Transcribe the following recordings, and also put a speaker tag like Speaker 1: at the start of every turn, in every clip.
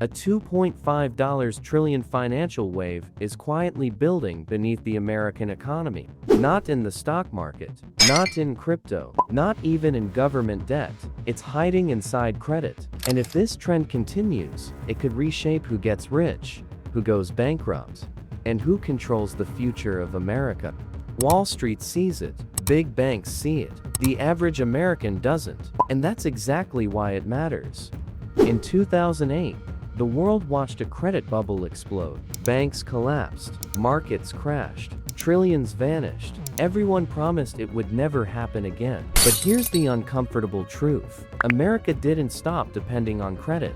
Speaker 1: A $2.5 trillion financial wave is quietly building beneath the American economy. Not in the stock market, not in crypto, not even in government debt. It's hiding inside credit. And if this trend continues, it could reshape who gets rich, who goes bankrupt, and who controls the future of America. Wall Street sees it, big banks see it, the average American doesn't, and that's exactly why it matters. In 2008, the world watched a credit bubble explode. Banks collapsed, markets crashed, trillions vanished. Everyone promised it would never happen again. But here's the uncomfortable truth. America didn't stop depending on credit.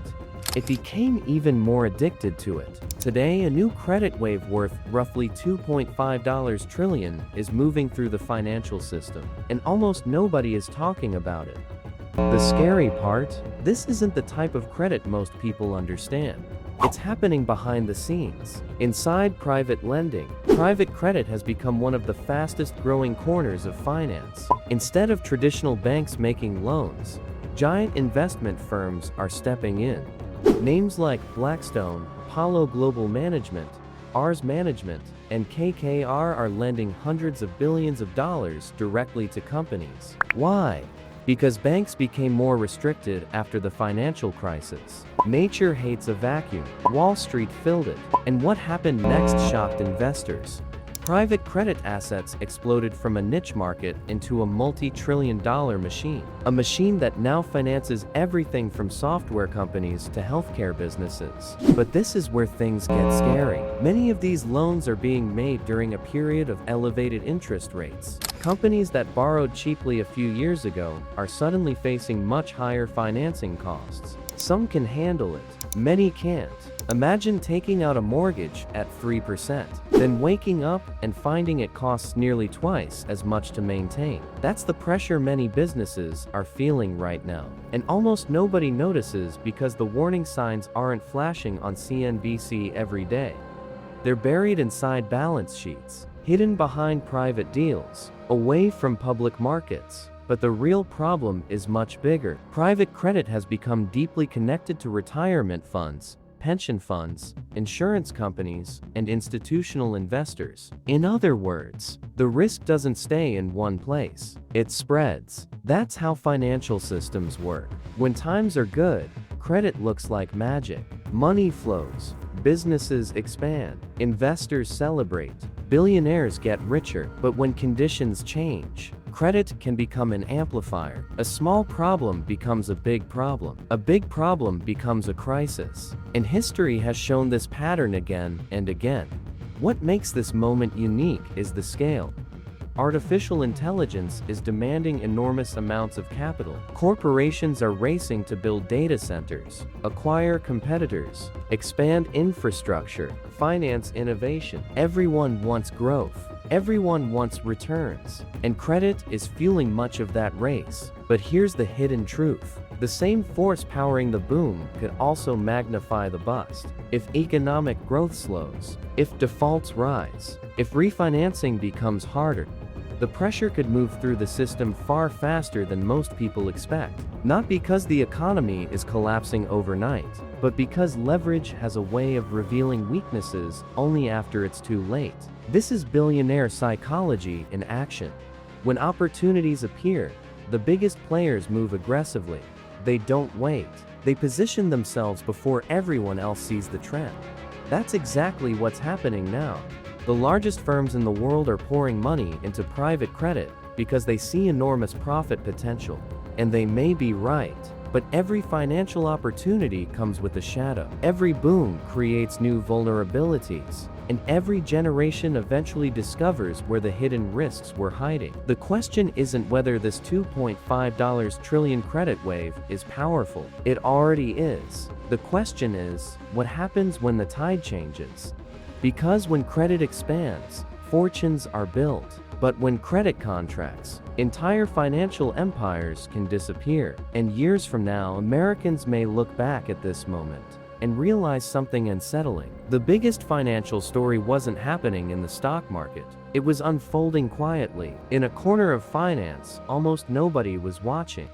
Speaker 1: It became even more addicted to it. Today, a new credit wave worth roughly $2.5 trillion is moving through the financial system, and almost nobody is talking about it. The scary part? This isn't the type of credit most people understand. It's happening behind the scenes. Inside private lending, private credit has become one of the fastest growing corners of finance. Instead of traditional banks making loans, giant investment firms are stepping in. Names like Blackstone, Apollo Global Management, Ars Management, and KKR are lending hundreds of billions of dollars directly to companies. Why? Because banks became more restricted after the financial crisis. Nature hates a vacuum. Wall Street filled it. And what happened next shocked investors. Private credit assets exploded from a niche market into a multi-trillion-dollar machine. A machine that now finances everything from software companies to healthcare businesses. But this is where things get scary. Many of these loans are being made during a period of elevated interest rates. Companies that borrowed cheaply a few years ago are suddenly facing much higher financing costs. Some can handle it, many can't. Imagine taking out a mortgage at 3%, then waking up and finding it costs nearly twice as much to maintain. That's the pressure many businesses are feeling right now. And almost nobody notices because the warning signs aren't flashing on CNBC every day. They're buried inside balance sheets, hidden behind private deals, away from public markets. But the real problem is much bigger. Private credit has become deeply connected to retirement funds, pension funds, insurance companies, and institutional investors. In other words, the risk doesn't stay in one place. It spreads. That's how financial systems work. When times are good, credit looks like magic. Money flows, businesses expand, investors celebrate, billionaires get richer. But when conditions change, credit can become an amplifier. A small problem becomes a big problem. A big problem becomes a crisis. And history has shown this pattern again and again. What makes this moment unique is the scale. Artificial intelligence is demanding enormous amounts of capital. Corporations are racing to build data centers, acquire competitors, expand infrastructure, finance innovation. Everyone wants growth. Everyone wants returns. And credit is fueling much of that race. But here's the hidden truth. The same force powering the boom could also magnify the bust. If economic growth slows, if defaults rise, if refinancing becomes harder, the pressure could move through the system far faster than most people expect. Not because the economy is collapsing overnight, but because leverage has a way of revealing weaknesses only after it's too late. This is billionaire psychology in action. When opportunities appear, the biggest players move aggressively. They don't wait. They position themselves before everyone else sees the trend. That's exactly what's happening now. The largest firms in the world are pouring money into private credit because they see enormous profit potential. And they may be right, but every financial opportunity comes with a shadow. Every boom creates new vulnerabilities, and every generation eventually discovers where the hidden risks were hiding. The question isn't whether this $2.5 trillion credit wave is powerful. It already is. The question is, what happens when the tide changes? Because when credit expands, fortunes are built. But when credit contracts, entire financial empires can disappear. And years from now, Americans may look back at this moment and realize something unsettling. The biggest financial story wasn't happening in the stock market. It was unfolding quietly, in a corner of finance almost nobody was watching.